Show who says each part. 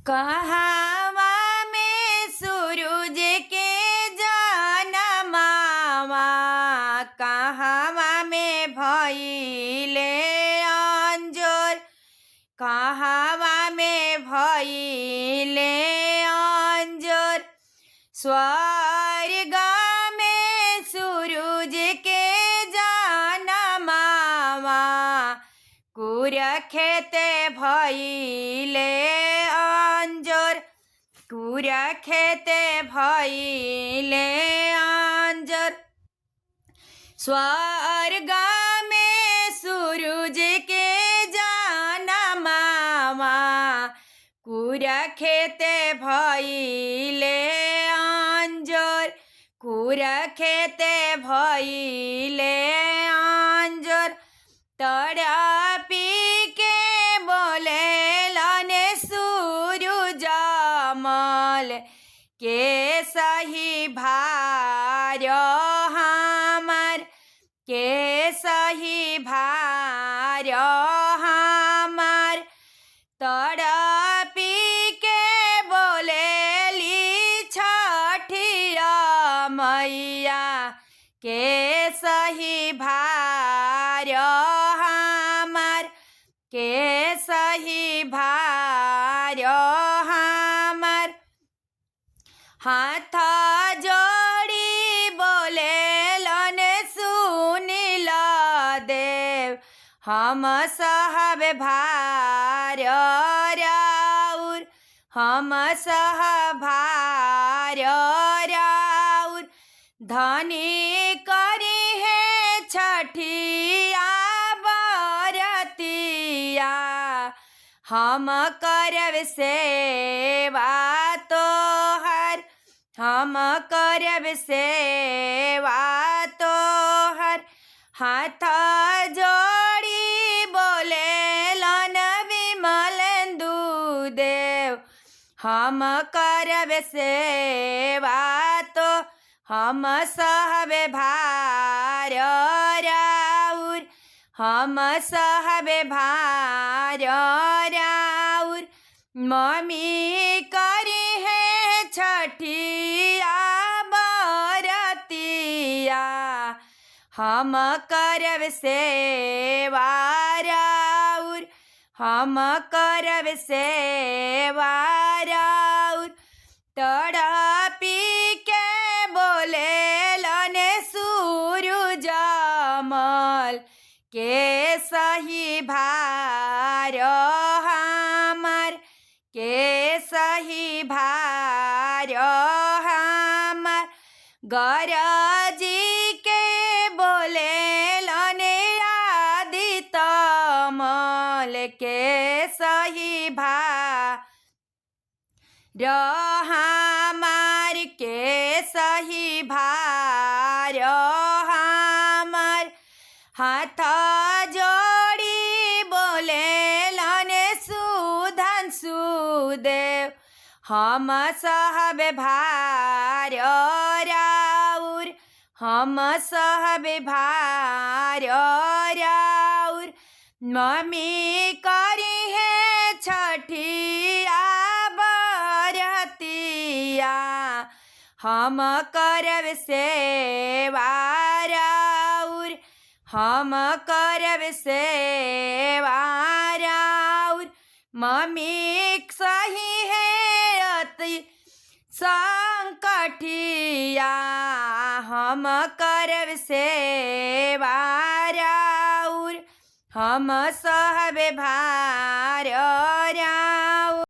Speaker 1: कहवा में सूरज के जनमावा कहवा में भइले अंजोर कहवा में भइले अंजोर स्वर्ग में सूरज के जनमावा कुरखेते भइले अंजोर कुरखेते भइले अंजोर स्वर्ग में सूरज के जनमावा कुरखेते भइले अंजोर कुरखेते भइले अंजोर तड़पी के बोलेलन सूरज मल के सही भार हमार के सही भार हमार तड़पी के बोलेली छठिया मैया के सही भार हमार के सही भार हमार हाथ जोड़ी बोलेलन सुनिल देव हम सहब भार राउर हम सह भार राउर धनी करी है छठिया बरतिया हम करब सेवा तोहर हम करब सेवा तोहर हाथ जोड़ी बोलेलन विमलेन्दु देव हम करब सेवा तो हम सहब भार राउर हम सहब भार राउर मम्मी करी है छठिया बरतिया हम करब सेवा राउर हम करब सेवा राउर तड़पी के बोलेलन सूरज मल के सही भार हमार के सही भार हमार गरजी के बोलेलन आदित मल के सही भार हमार के सही भार हमार हाथ जोड़ी बोलेलन सुधन सुदेव हम सहब भार राउर हम सहब भार राउर मम्मी करी है छठिया बरतिया हम करब सेवा राउर हम करब सेवा राउर मम्मी सही है अति संकटिया हम करब सेवा राउर हम सहब भार राउर।